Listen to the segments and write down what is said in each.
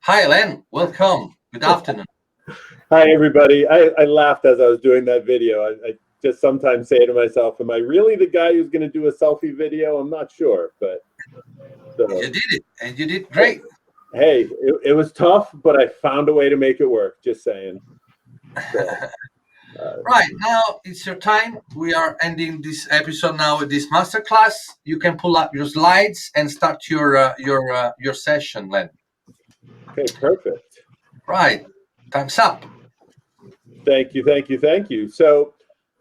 Hi, Len. Welcome. Good afternoon. Hi, everybody. I laughed as I was doing that video. I just sometimes say to myself, am I really the guy who's going to do a selfie video? I'm not sure. But so, You did it, and you did great. hey, it was tough, but I found a way to make it work. Just saying. So, Right, now it's your time. We are ending this episode now with this masterclass. You can pull up your slides and start your session, Len. okay, perfect. Right, time's up. Thank you, thank you, thank you. So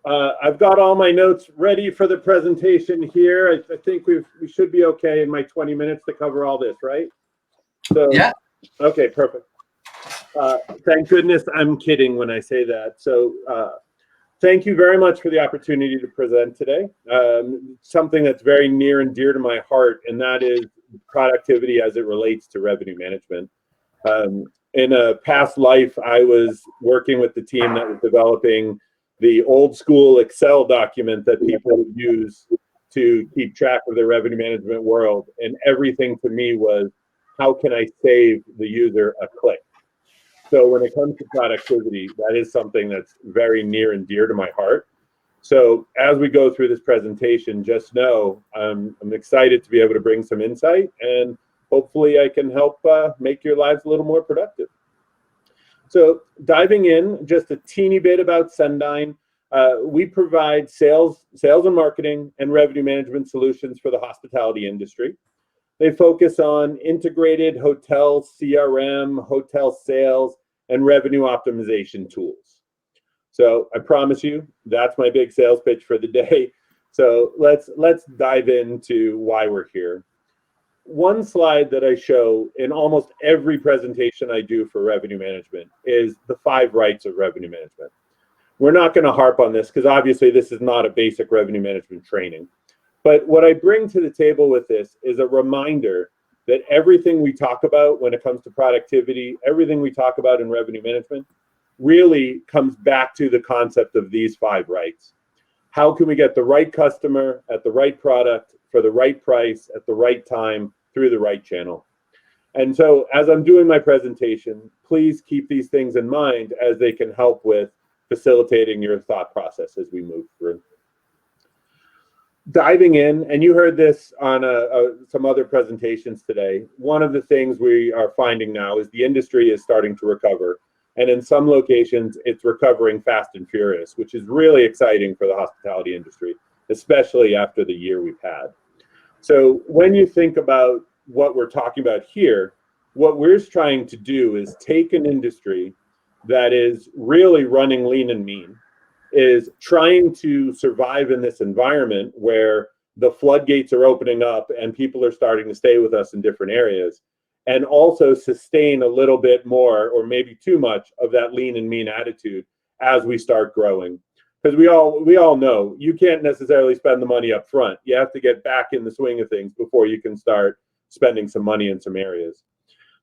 I've got all my notes ready for the presentation here. I think we should be okay in my 20 minutes to cover all this, right? So, Yeah. okay, perfect. Thank goodness I'm kidding when I say that. So thank you very much for the opportunity to present today. Something that's very near and dear to my heart, and that is productivity as it relates to revenue management. In a past life, I was working with the team that was developing the old school Excel document that people would use to keep track of their revenue management world. And everything to me was, how can I save the user a click? So when it comes to productivity, that is something that's very near and dear to my heart. So as we go through this presentation, just know I'm excited to be able to bring some insight, and hopefully I can help make your lives a little more productive. So diving in, just a teeny bit about CENDYN. We provide sales and marketing and revenue management solutions for the hospitality industry. They focus on integrated hotel CRM, hotel sales, and revenue optimization tools. So I promise you, that's my big sales pitch for the day. So let's dive into why we're here. One slide that I show in almost every presentation I do for revenue management is the 5 rights of revenue management. We're not going to harp on this because obviously this is not a basic revenue management training. But what I bring to the table with this is a reminder that everything we talk about when it comes to productivity, everything we talk about in revenue management, really comes back to the concept of these 5 rights. How can we get the right customer at the right product for the right price at the right time through the right channel? And so as I'm doing my presentation, please keep these things in mind as they can help with facilitating your thought process as we move through. Diving in, and you heard this on some other presentations today, one of the things we are finding now is the industry is starting to recover. And in some locations, it's recovering fast and furious, which is really exciting for the hospitality industry, especially after the year we've had. So when you think about what we're talking about here, what we're trying to do is take an industry that is really running lean and mean, is trying to survive in this environment where the floodgates are opening up and people are starting to stay with us in different areas, and also sustain a little bit more or maybe too much of that lean and mean attitude as we start growing. Because we all know you can't necessarily spend the money up front. You have to get back in the swing of things before you can start spending some money in some areas.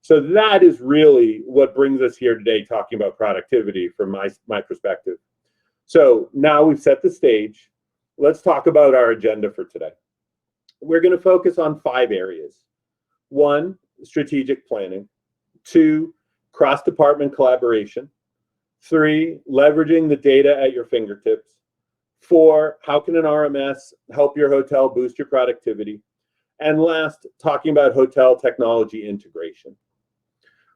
So that is really what brings us here today, talking about productivity from my perspective. So now we've set the stage. Let's talk about our agenda for today. We're going to focus on 5 areas. 1, strategic planning. 2, cross-department collaboration. 3, leveraging the data at your fingertips. 4, how can an RMS help your hotel boost your productivity? And last, talking about hotel technology integration.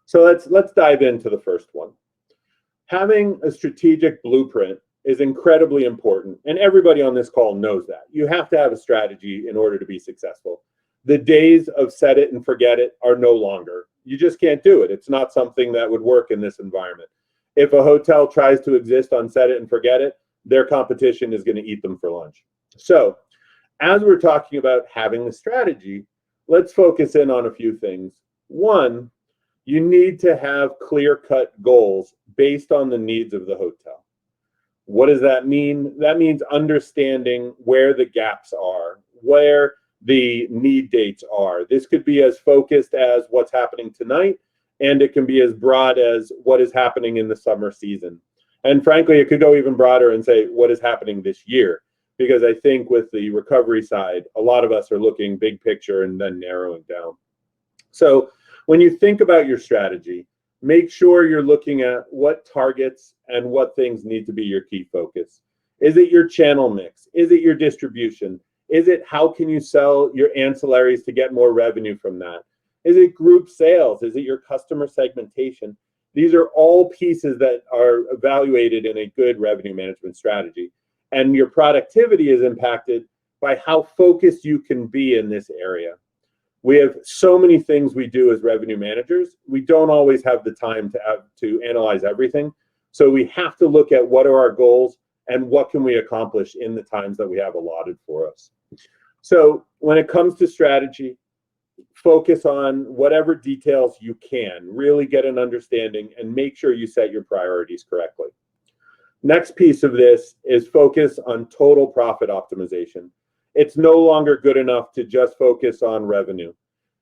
So let's dive into the first one. Having a strategic blueprint is incredibly important, and everybody on this call knows that. You have to have a strategy in order to be successful. The days of set it and forget it are no longer. You just can't do it. It's not something that would work in this environment. If a hotel tries to exist on set it and forget it, their competition is going to eat them for lunch. So as we're talking about having the strategy, let's focus in on a few things. 1, you need to have clear-cut goals based on the needs of the hotel. What does that mean? That means understanding where the gaps are, where the need dates are. This could be as focused as what's happening tonight, and it can be as broad as what is happening in the summer season. And frankly, it could go even broader and say what is happening this year, because I think with the recovery side, a lot of us are looking big picture and then narrowing down. So When you think about your strategy, make sure you're looking at what targets and what things need to be your key focus. Is it your channel mix? Is it your distribution? Is it how can you sell your ancillaries to get more revenue from that? Is it group sales? Is it your customer segmentation? These are all pieces that are evaluated in a good revenue management strategy. And your productivity is impacted by how focused you can be in this area. We have so many things we do as revenue managers. We don't always have the time to analyze everything. So we have to look at what are our goals and what can we accomplish in the times that we have allotted for us. So when it comes to strategy, focus on whatever details you can, really get an understanding and make sure you set your priorities correctly. Next piece of this is focus on total profit optimization. It's no longer good enough to just focus on revenue.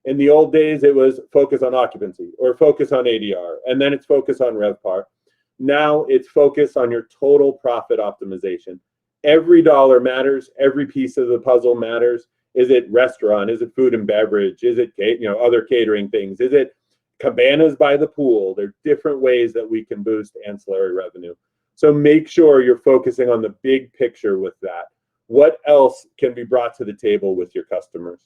In the old days, it was focus on occupancy or focus on ADR, and then it's focus on RevPAR. Now it's focus on your total profit optimization. Every dollar matters. Every piece of the puzzle matters. Is it restaurant? Is it food and beverage? Is it other catering things? Is it cabanas by the pool? There are different ways that we can boost ancillary revenue. So make sure you're focusing on the big picture with that. What else can be brought to the table with your customers?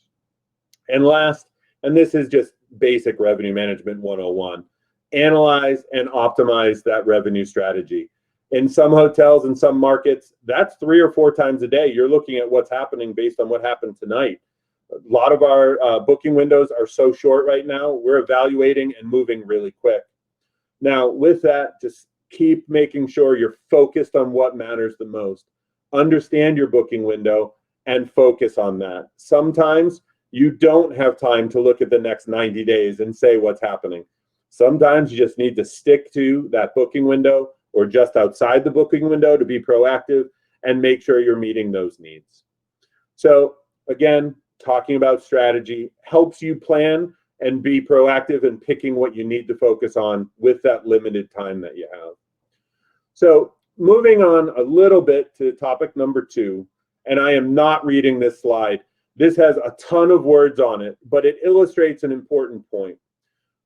And last, and this is just basic revenue management 101, analyze and optimize that revenue strategy. In some hotels, in some markets, that's 3 or 4 times a day. You're looking at what's happening based on what happened tonight. A lot of our booking windows are so short right now. We're evaluating and moving really quick. Now, with that, just keep making sure you're focused on what matters the most. Understand your booking window and focus on that. Sometimes you don't have time to look at the next 90 days and say what's happening. Sometimes you just need to stick to that booking window or just outside the booking window to be proactive and make sure you're meeting those needs. So again, talking about strategy helps you plan and be proactive in picking what you need to focus on with that limited time that you have. So moving on a little bit to topic number 2, and I am not reading this slide. This has a ton of words on it, but it illustrates an important point.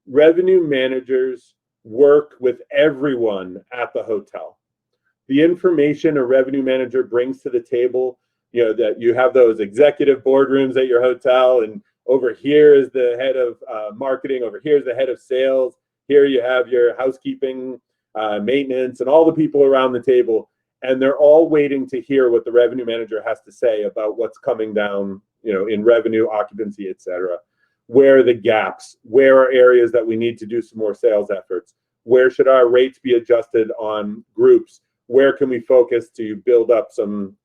Revenue managers work with everyone at the hotel. The information a revenue manager brings to the table, that you have those executive boardrooms at your hotel, and over here is the head of marketing, over here is the head of sales, here you have your housekeeping, maintenance, and all the people around the table, and they're all waiting to hear what the revenue manager has to say about what's coming down, in revenue, occupancy, etc. Where are the gaps? Where are areas that we need to do some more sales efforts? Where should our rates be adjusted on groups? Where can we focus to build up some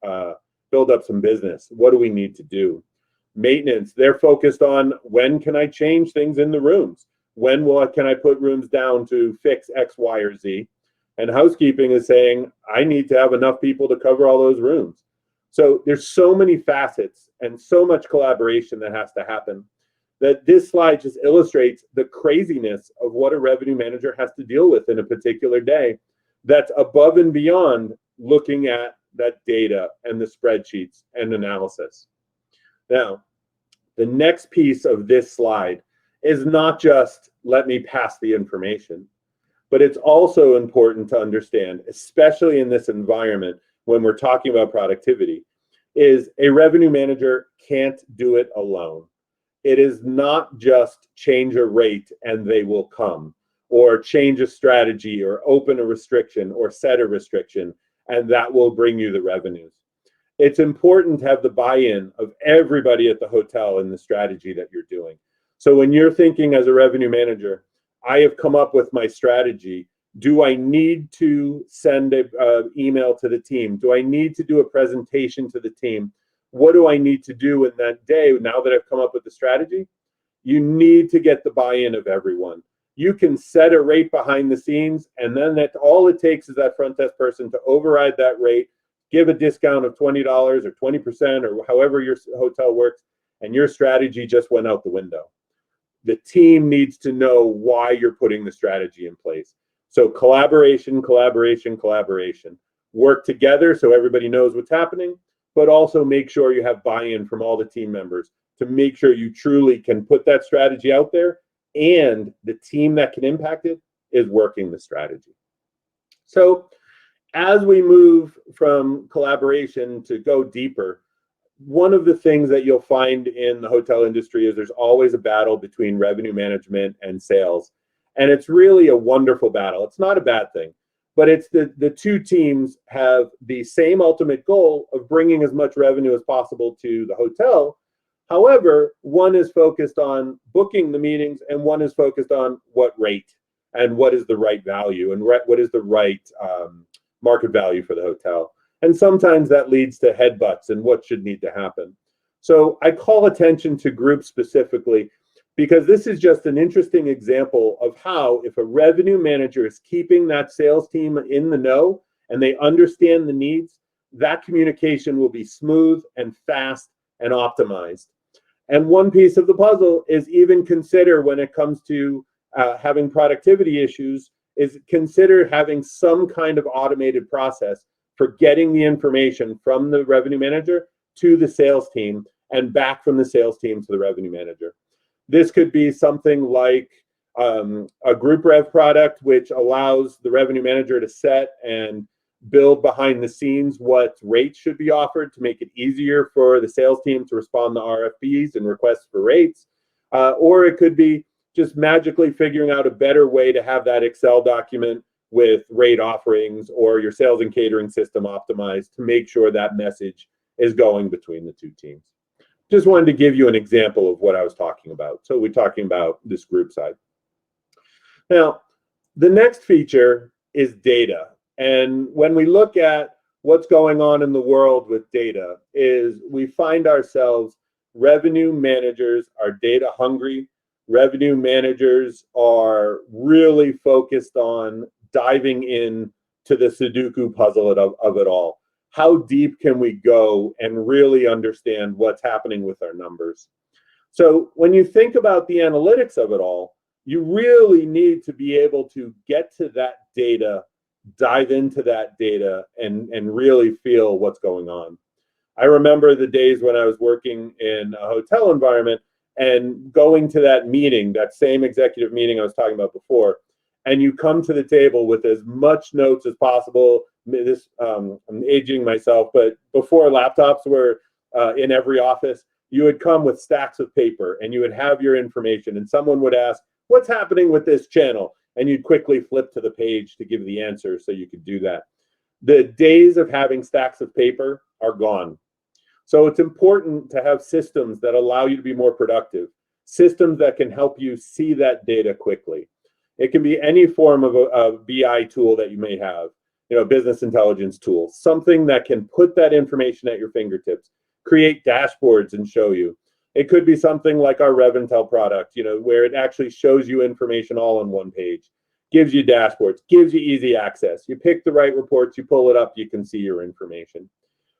business? What do we need to do? Maintenance, they're focused on when can I change things in the rooms? When can I put rooms down to fix X, Y, or Z? And housekeeping is saying, I need to have enough people to cover all those rooms. So there's so many facets and so much collaboration that has to happen that this slide just illustrates the craziness of what a revenue manager has to deal with in a particular day. That's above and beyond looking at that data and the spreadsheets and analysis. Now, the next piece of this slide is not just let me pass the information, but it's also important to understand, especially in this environment when we're talking about productivity, is a revenue manager can't do it alone. It is not just change a rate and they will come, or change a strategy, or open a restriction, or set a restriction, and that will bring you the revenues. It's important to have the buy-in of everybody at the hotel in the strategy that you're doing. So when you're thinking as a revenue manager, I have come up with my strategy. Do I need to send an email to the team? Do I need to do a presentation to the team? What do I need to do in that day now that I've come up with the strategy? You need to get the buy-in of everyone. You can set a rate behind the scenes, and then all it takes is that front desk person to override that rate, give a discount of $20 or 20% or however your hotel works, and your strategy just went out the window. The team needs to know why you're putting the strategy in place. So collaboration, collaboration, collaboration. Work together so everybody knows what's happening, but also make sure you have buy-in from all the team members to make sure you truly can put that strategy out there and the team that can impact it is working the strategy. So as we move from collaboration to go deeper, one of the things that you'll find in the hotel industry is there's always a battle between revenue management and sales. And it's really a wonderful battle. It's not a bad thing, but it's the two teams have the same ultimate goal of bringing as much revenue as possible to the hotel. However, one is focused on booking the meetings and one is focused on what rate and what is the right value and what is the right market value for the hotel. And sometimes that leads to headbutts and what should need to happen. So I call attention to groups specifically because this is just an interesting example of how if a revenue manager is keeping that sales team in the know and they understand the needs, that communication will be smooth and fast and optimized. And one piece of the puzzle is even consider when it comes to having productivity issues is consider having some kind of automated process for getting the information from the revenue manager to the sales team and back from the sales team to the revenue manager. This could be something like a group rev product, which allows the revenue manager to set and build behind the scenes what rates should be offered to make it easier for the sales team to respond to RFPs and requests for rates. Or it could be just magically figuring out a better way to have that Excel document with rate offerings or your sales and catering system optimized to make sure that message is going between the two teams. Just wanted to give you an example of what I was talking about. So we're talking about this group side. Now, the next feature is data. And when we look at what's going on in the world with data is we find ourselves revenue managers are data hungry. Revenue managers are really focused on diving in to the Sudoku puzzle of it all. How deep can we go and really understand what's happening with our numbers? So when you think about the analytics of it all, you really need to be able to get to that data, dive into that data, and really feel what's going on. I remember the days when I was working in a hotel environment and going to that meeting, that same executive meeting I was talking about before, and you come to the table with as much notes as possible. I'm aging myself, but before laptops were in every office, you would come with stacks of paper and you would have your information and someone would ask, what's happening with this channel? And you'd quickly flip to the page to give the answer so you could do that. The days of having stacks of paper are gone. So it's important to have systems that allow you to be more productive, systems that can help you see that data quickly. It can be any form of a BI tool that you may have, business intelligence tool, something that can put that information at your fingertips, create dashboards and show you. It could be something like our Reventel product, where it actually shows you information all on one page, gives you dashboards, gives you easy access. You pick the right reports, you pull it up, you can see your information.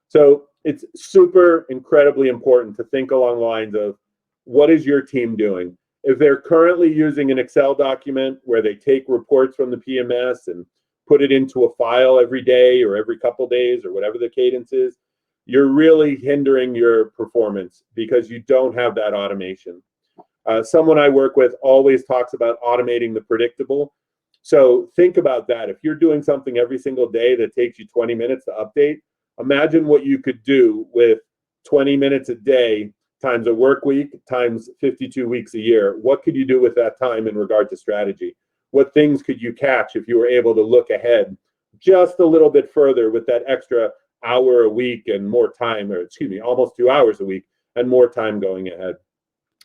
So it's super incredibly important to think along the lines of what is your team doing? If they're currently using an Excel document where they take reports from the PMS and put it into a file every day or every couple days or whatever the cadence is, you're really hindering your performance because you don't have that automation. Someone I work with always talks about automating the predictable. So think about that. If you're doing something every single day that takes you 20 minutes to update, imagine what you could do with 20 minutes a day times a work week times 52 weeks a year. What could you do with that time in regard to strategy? What things could you catch if you were able to look ahead just a little bit further with that extra hour a week and more time, or almost 2 hours a week and more time going ahead?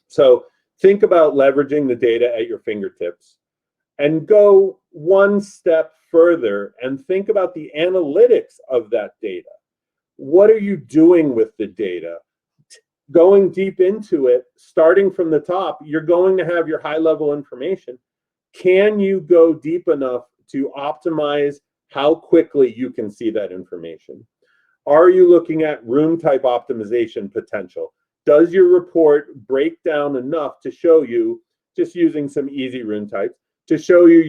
So think about leveraging the data at your fingertips and go one step further and think about the analytics of that data. What are you doing with the data? Going deep into it, starting from the top, you're going to have your high-level information. Can you go deep enough to optimize how quickly you can see that information? Are you looking at room type optimization potential? Does your report break down enough to show you, just using some easy room types, to show you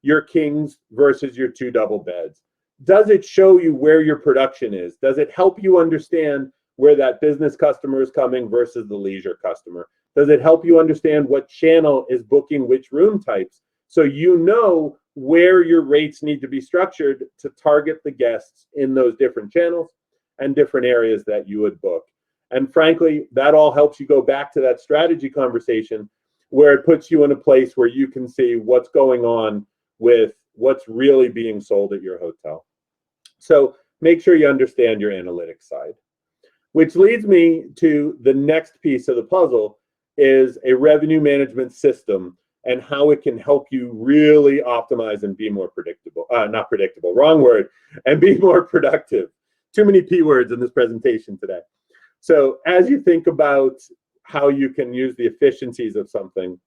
your kings versus your 2 double beds? Does it show you where your production is? Does it help you understand where that business customer is coming versus the leisure customer? Does it help you understand what channel is booking which room types? So you know where your rates need to be structured to target the guests in those different channels and different areas that you would book. And frankly, that all helps you go back to that strategy conversation where it puts you in a place where you can see what's going on with what's really being sold at your hotel. So make sure you understand your analytics side. Which leads me to the next piece of the puzzle is a revenue management system and how it can help you really optimize and be more predictable, not predictable, wrong word, and be more productive. Too many P words in this presentation today. So as you think about how you can use the efficiencies of something,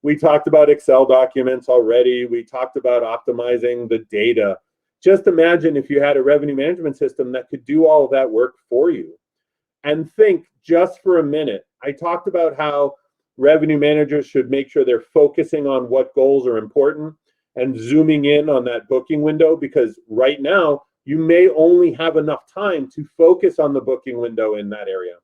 we talked about Excel documents already. We talked about optimizing the data. Just imagine if you had a revenue management system that could do all of that work for you. And think just for a minute, I talked about how revenue managers should make sure they're focusing on what goals are important and zooming in on that booking window, because right now you may only have enough time to focus on the booking window in that area.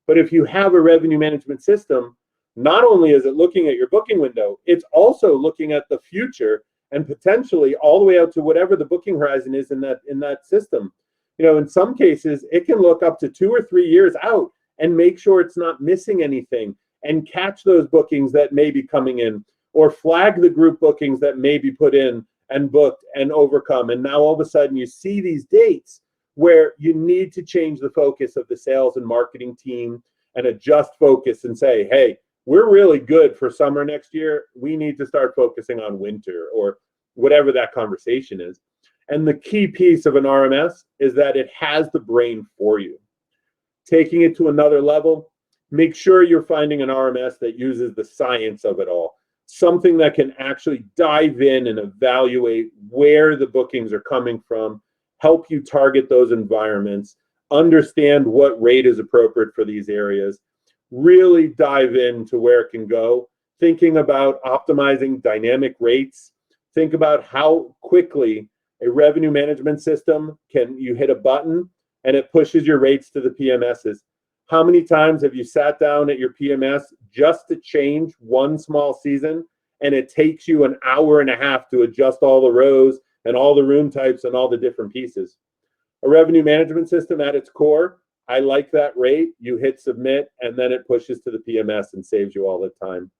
But if you have a revenue management system, not only is it looking at your booking window, it's also looking at the future and potentially all the way out to whatever the booking horizon is in that system. You know, in some cases, it can look up to 2 or 3 years out and make sure it's not missing anything and catch those bookings that may be coming in, or flag the group bookings that may be put in and booked and overcome. And now all of a sudden you see these dates where you need to change the focus of the sales and marketing team and adjust focus and say, hey, we're really good for summer next year. We need to start focusing on winter, or whatever that conversation is. And the key piece of an RMS is that it has the brain for you. Taking it to another level, make sure you're finding an RMS that uses the science of it all. Something that can actually dive in and evaluate where the bookings are coming from, help you target those environments, understand what rate is appropriate for these areas, really dive into where it can go, thinking about optimizing dynamic rates, think about how quickly a revenue management system can you hit a button and it pushes your rates to the PMSs. How many times have you sat down at your PMS just to change one small season, and it takes you an hour and a half to adjust all the rows and all the room types and all the different pieces? A revenue management system at its core, I like that rate, you hit submit, and then it pushes to the PMS and saves you all the time.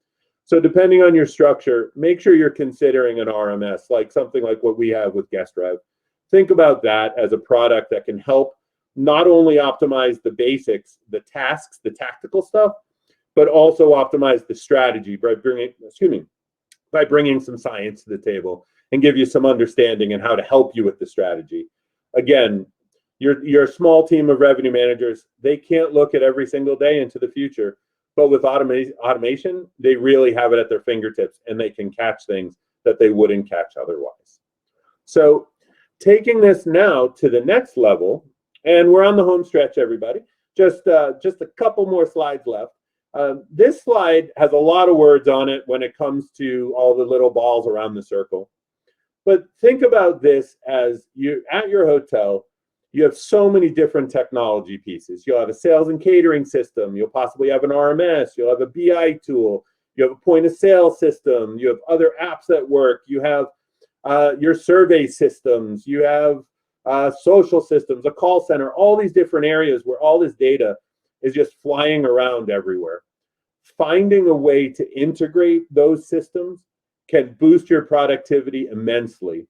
So depending on your structure, make sure you're considering an RMS, like something like what we have with GuestRev. Think about that as a product that can help not only optimize the basics, the tasks, the tactical stuff, but also optimize the strategy by bringing some science to the table and give you some understanding and how to help you with the strategy. Again, your small team of revenue managers, they can't look at every single day into the future, but with automation, they really have it at their fingertips and they can catch things that they wouldn't catch otherwise. So taking this now to the next level, and we're on the home stretch, everybody. Just a couple more slides left. This slide has a lot of words on it when it comes to all the little balls around the circle. But think about this as you at your hotel, you have so many different technology pieces. You'll have a sales and catering system. You'll possibly have an RMS. You'll have a BI tool. You have a point of sale system. You have other apps that work. You have your survey systems. You have social systems, a call center, all these different areas where all this data is just flying around everywhere. Finding a way to integrate those systems can boost your productivity immensely.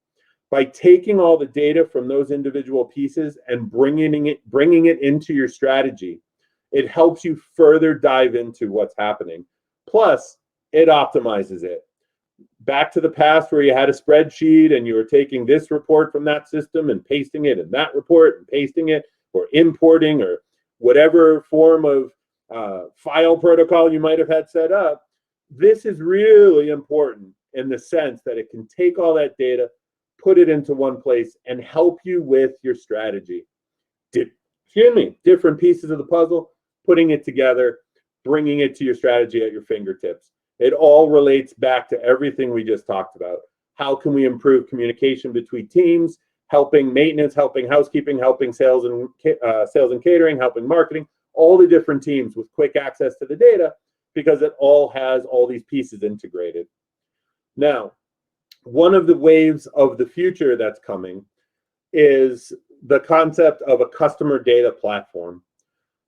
By taking all the data from those individual pieces and bringing it into your strategy, it helps you further dive into what's happening. Plus, it optimizes it. Back to the past where you had a spreadsheet and you were taking this report from that system and pasting it in that report and pasting it, or importing, or whatever form of file protocol you might have had set up. This is really important in the sense that it can take all that data, put it into one place, and help you with your strategy. Different pieces of the puzzle, putting it together, bringing it to your strategy at your fingertips. It all relates back to everything we just talked about. How can we improve communication between teams, helping maintenance, helping housekeeping, helping sales and catering, helping marketing, all the different teams with quick access to the data, because it all has all these pieces integrated. Now, one of the waves of the future that's coming is the concept of a customer data platform.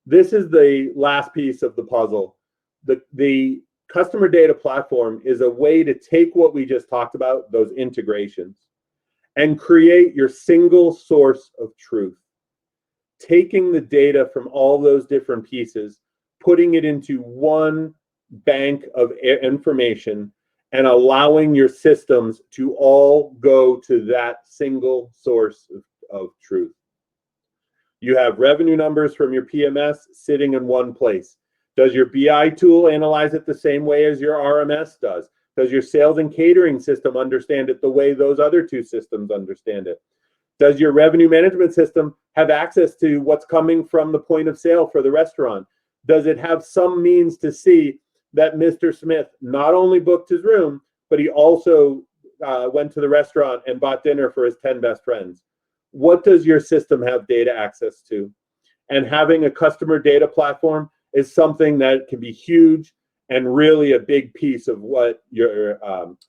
This is the last piece of the puzzle. The customer data platform is a way to take what we just talked about, those integrations, and create your single source of truth. Taking the data from all those different pieces, putting it into one bank of information, and allowing your systems to all go to that single source of truth. You have revenue numbers from your PMS sitting in one place. Does your BI tool analyze it the same way as your RMS does? Does your sales and catering system understand it the way those other two systems understand it? Does your revenue management system have access to what's coming from the point of sale for the restaurant? Does it have some means to see that Mr. Smith not only booked his room, but he also went to the restaurant and bought dinner for his 10 best friends? What does your system have data access to? And having a customer data platform is something that can be huge and really a big piece of what your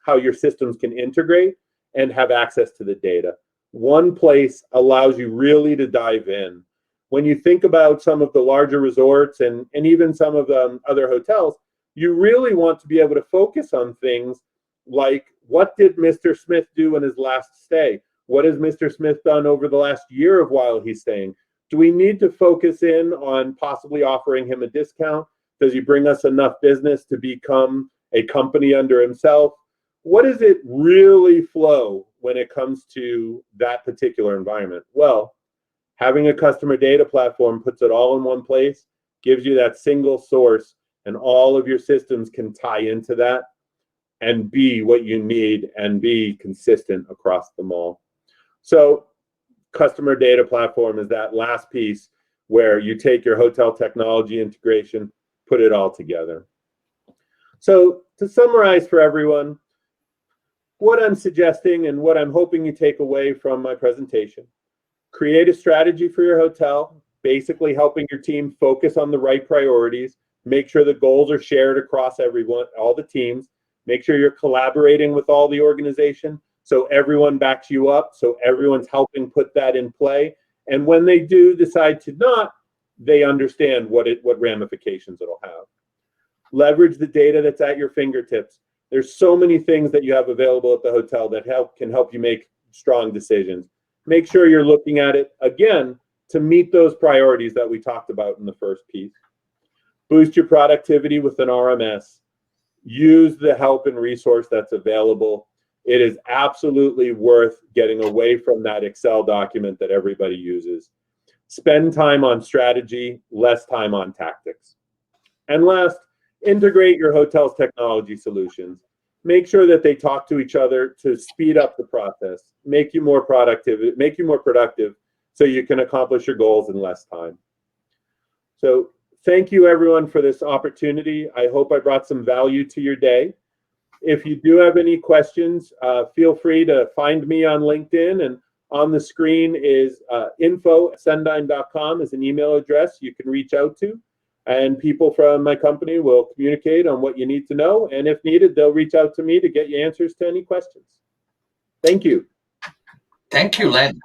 how your systems can integrate and have access to the data. One place allows you really to dive in. When you think about some of the larger resorts and even some of the other hotels, you really want to be able to focus on things like, what did Mr. Smith do in his last stay? What has Mr. Smith done over the last year of while he's staying? Do we need to focus in on possibly offering him a discount? Does he bring us enough business to become a company under himself? What does it really flow when it comes to that particular environment? Well, having a customer data platform puts it all in one place, gives you that single source, and all of your systems can tie into that and be what you need and be consistent across them all. So customer data platform is that last piece where you take your hotel technology integration, put it all together. So to summarize for everyone, what I'm suggesting and what I'm hoping you take away from my presentation: create a strategy for your hotel, basically helping your team focus on the right priorities, make sure the goals are shared across everyone, all the teams, make sure you're collaborating with all the organization so everyone backs you up, so everyone's helping put that in play. And when they do decide to not, they understand what ramifications it'll have. Leverage the data that's at your fingertips. There's so many things that you have available at the hotel that can help you make strong decisions. Make sure you're looking at it, again, to meet those priorities that we talked about in the first piece. Boost your productivity with an RMS. Use the help and resource that's available. It is absolutely worth getting away from that Excel document that everybody uses. Spend time on strategy, less time on tactics. And last, integrate your hotel's technology solutions. Make sure that they talk to each other to speed up the process, make you more productive so you can accomplish your goals in less time. So thank you everyone for this opportunity. I hope I brought some value to your day. If you do have any questions, feel free to find me on LinkedIn, and on the screen is info@cendyn.com is an email address you can reach out to, and people from my company will communicate on what you need to know, and if needed, they'll reach out to me to get you answers to any questions. Thank you. Thank you, Len.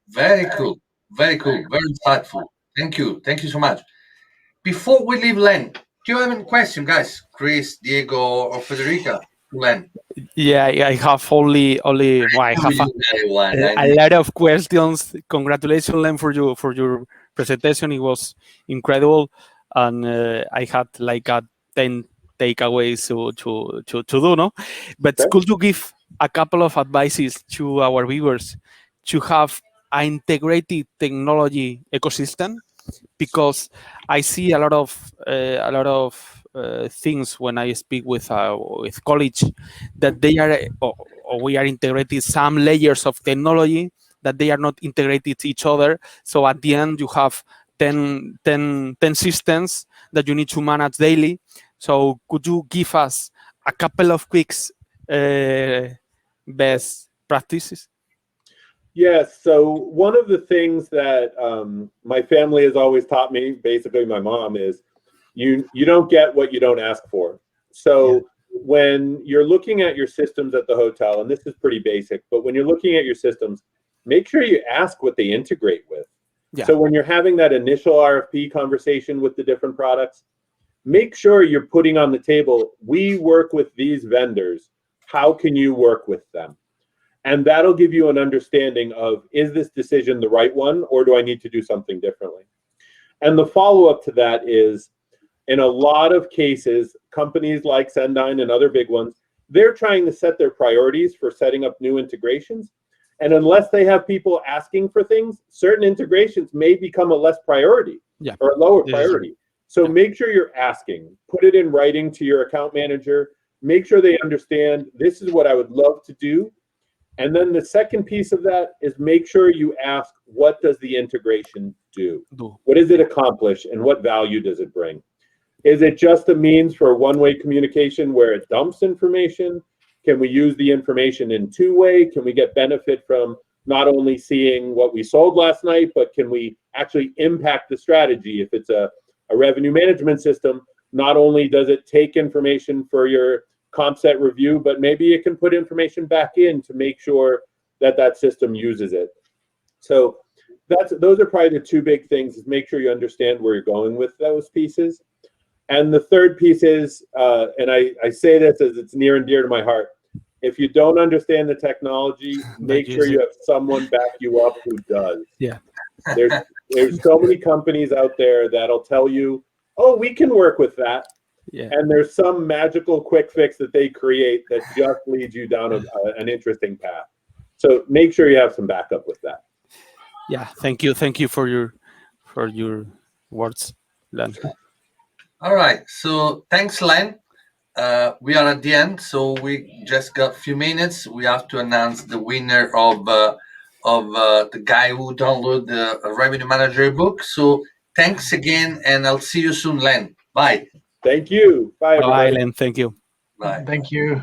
Very cool. Very cool. Very insightful. Thank you. Thank you so much. Before we leave, Len, do you have any question, guys? Chris, Diego, or Federica? Len. Yeah, I have only well, I have a lot of questions. Congratulations, Len, for your presentation. It was incredible, and I had like 10 takeaways to do, no? But Okay. could you give a couple of advices to our viewers to have an integrated technology ecosystem? Because I see a lot of things when I speak with college that they are or we are integrating some layers of technology that they are not integrated each other. So at the end you have 10 systems that you need to manage daily. So could you give us a couple of quick best practices? Yes. So one of the things that my family has always taught me, basically my mom, is You don't get what you don't ask for. So when you're looking at your systems at the hotel, and this is pretty basic, but when you're looking at your systems, make sure you ask what they integrate with. Yeah. So when you're having that initial RFP conversation with the different products, make sure you're putting on the table, we work with these vendors. How can you work with them? And that'll give you an understanding of, is this decision the right one, or do I need to do something differently? And the follow-up to that is, in a lot of cases, companies like CENDYN and other big ones, they're trying to set their priorities for setting up new integrations. And unless they have people asking for things, certain integrations may become a less priority or a lower priority. So make sure you're asking, put it in writing to your account manager, make sure they understand this is what I would love to do. And then the second piece of that is make sure you ask, what does the integration do? What does it accomplish and what value does it bring? Is it just a means for one-way communication where it dumps information? Can we use the information in two-way? Can we get benefit from not only seeing what we sold last night, but can we actually impact the strategy? If it's a revenue management system, not only does it take information for your comp set review, but maybe it can put information back in to make sure that that system uses it. So those are probably the two big things, is make sure you understand where you're going with those pieces. And the third piece is, and I say this as it's near and dear to my heart, if you don't understand the technology, make sure you have someone back you up who does. Yeah. There's so many companies out there that'll tell you, oh, we can work with that. Yeah. And there's some magical quick fix that they create that just leads you down an interesting path. So make sure you have some backup with that. Yeah. Thank you for your words, Len. All right. So thanks, Len. We are at the end, so we just got a few minutes. We have to announce the winner of the guy who downloaded the Revenue Manager book. So thanks again, and I'll see you soon, Len. Bye. Thank you. Bye, everybody. Bye, Len. Thank you. Bye. Thank you.